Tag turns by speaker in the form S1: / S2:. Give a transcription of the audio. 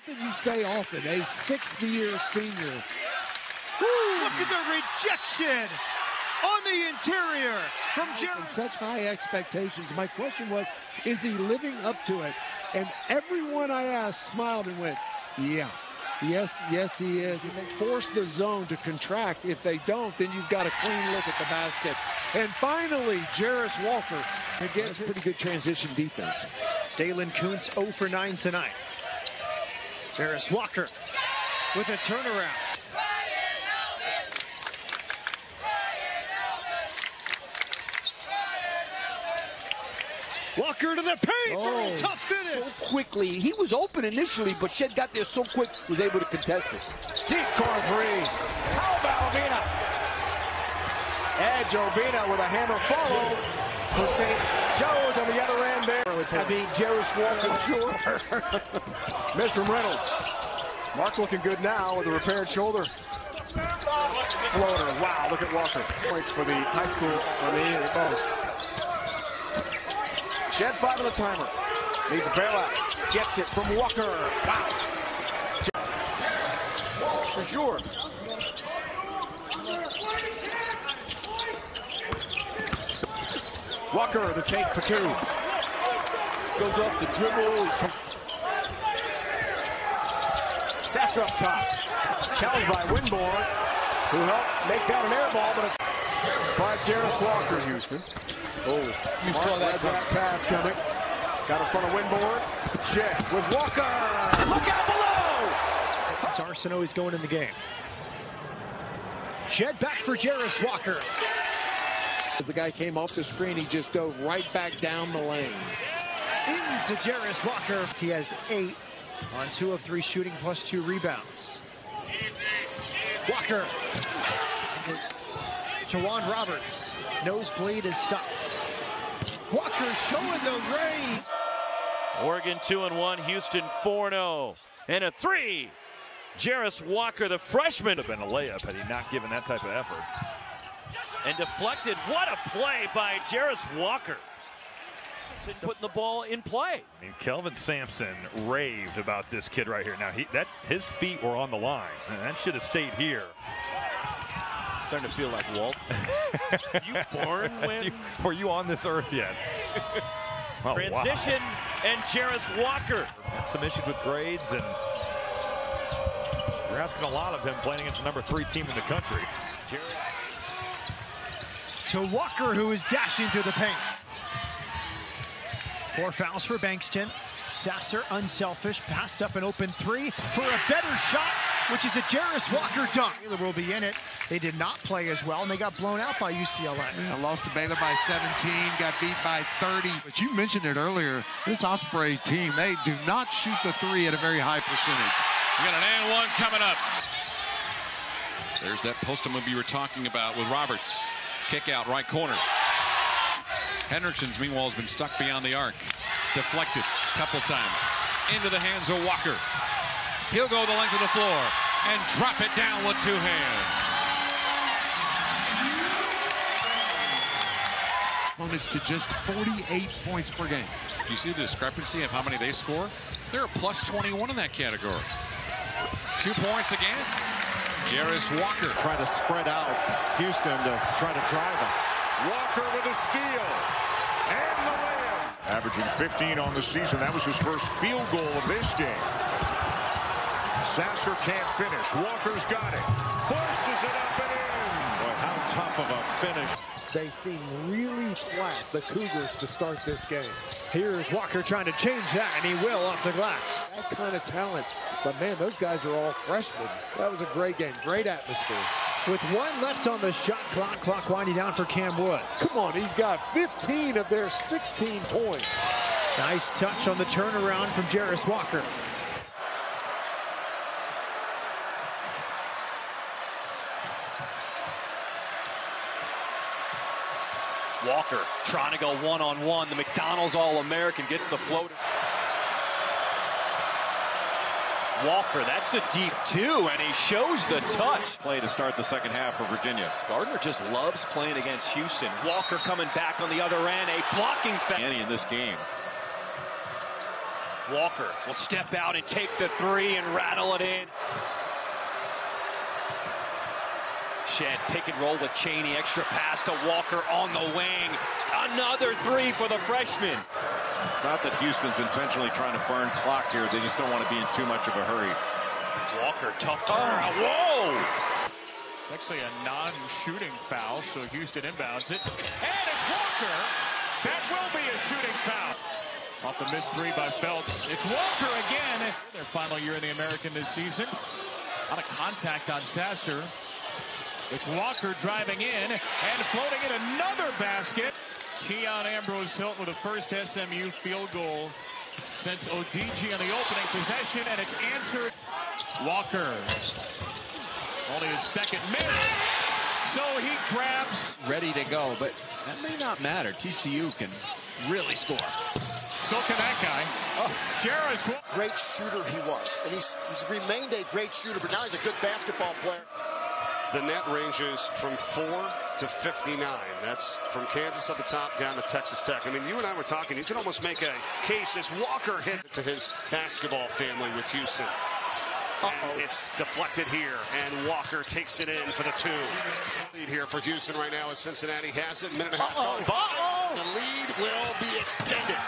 S1: Something you say often, a sixth-year senior.
S2: Look at the rejection on the interior from Jarace.
S1: Such high expectations. My question was, is he living up to it? And everyone I asked smiled and went, yeah. Yes, he is. And they force the zone to contract. If they don't, then you've got a clean look at the basket. And finally, Jarace Walker against pretty good transition defense.
S2: Dalen Kuntz 0 for 9 tonight. Jarace Walker with a turnaround. Walker to the paint for a tough finish.
S3: So quickly. He was open initially, but Shed got there so quick, was able to contest it.
S4: Deep corner three. How about Obina? Edge Obina with a hammer follow for St. Joe's on the other end there. I mean, Jarace Walker, sure. Missed from Reynolds. Mark looking good now with a repaired shoulder. Floater. Wow, look at Walker. Points for the high school on the post. Shed 5 on the timer. Needs a bailout. Gets it from Walker. Wow. For sure. Walker, the take for 2.
S3: Goes off the dribble.
S4: Sasser up top. Challenged by Winborn, who helped make that an air ball, but it's by Jarace Walker, Houston. Oh, you saw that pass coming. Got in front of Winborn. Shed with Walker. Look out below!
S2: Arsenault is going in the game. Shed back for Jarace Walker.
S1: As the guy came off the screen, he just dove right back down the lane.
S2: Into Jarace Walker. He has 8 on 2 of 3 shooting plus 2 rebounds. Walker. Tawan Roberts. Nosebleed is stopped. Walker showing the rain.
S5: Oregon 2-1, Houston 4-0. And a 3. Jarace Walker, the freshman. Would have been a layup had he not given that type of effort. And deflected. What a play by Jarace Walker. Putting the ball in play.
S6: I mean, Kelvin Sampson raved about this kid right here. Now, his feet were on the line. And that should have stayed here.
S5: Starting to feel like Walt. You born when?
S6: Were you on this earth yet? Oh,
S5: transition, wow. And Jarace Walker.
S6: Had some issues with grades, and you're asking a lot of him playing against the number 3 team in the country.
S2: To Walker, who is dashing through the paint. 4 fouls for Bankston. Sasser, unselfish, passed up an open 3 for a better shot, which is a Jarace Walker dunk. Baylor will be in it. They did not play as well, and they got blown out by UCLA.
S7: I lost to Baylor by 17, got beat by 30. But you mentioned it earlier, this Osprey team, they do not shoot the 3 at a very high percentage.
S8: We got an and 1 coming up. There's that post move you were talking about with Roberts. Kick out right corner. Hendrickson's, meanwhile, has been stuck beyond the arc. Deflected a couple times. Into the hands of Walker. He'll go the length of the floor and drop it down with 2 hands.
S7: Opponents to just 48 points per game.
S8: Do you see the discrepancy of how many they score? They're a plus 21 in that category. 2 points again. Jarace Walker
S4: trying to spread out Houston to try to drive them.
S9: Walker with a steal and the layup. Averaging 15 on the season. That was his first field goal of this game. Sasser can't finish. Walker's got it. Forces it up and in.
S4: Boy, how tough of a finish.
S1: They seem really flat, the Cougars, to start this game.
S2: Here's Walker trying to change that, and he will off the glass.
S1: That kind of talent. But, man, those guys are all freshmen. That was a great game. Great atmosphere.
S2: With 1 left on the shot clock winding down for Cam Woods.
S1: Come on, he's got 15 of their 16 points.
S2: Nice touch on the turnaround from Jarace Walker.
S10: Walker trying to go one-on-one. The McDonald's All-American gets the floater. Walker, that's a deep 2, and he shows the touch.
S11: Play to start the second half for Virginia.
S10: Gardner just loves playing against Houston. Walker coming back on the other end, a blocking foul
S11: In this game.
S10: Walker will step out and take the three and rattle it in. Shed pick and roll with Chaney. Extra pass to Walker on the wing. Another three for the freshman.
S11: It's not that Houston's intentionally trying to burn clock here. They just don't want to be in too much of a hurry.
S10: Walker, tough turnaround. Whoa!
S12: Actually a non-shooting foul, so Houston inbounds it. And it's Walker. That will be a shooting foul. Off the missed three by Phelps. It's Walker again. Their final year in the American this season. A lot of contact on Sasser. It's Walker driving in and floating in another basket. Keon Ambrose Hilton with the first SMU field goal since Odigi on the opening possession, and it's answered. Walker, only his second miss, so he grabs.
S13: Ready to go, but that may not matter. TCU can really score.
S12: So can that guy. Jarace.
S14: Great shooter he was, and he's remained a great shooter, but now he's a good basketball player.
S15: The net ranges from 4 to 59. That's from Kansas at the top down to Texas Tech. I mean, you and I were talking. You can almost make a case as Walker hit to his basketball family with Houston. And it's deflected here, and Walker takes it in for the two. Lead here for Houston right now as Cincinnati has it. Minute and a half. The lead will be extended.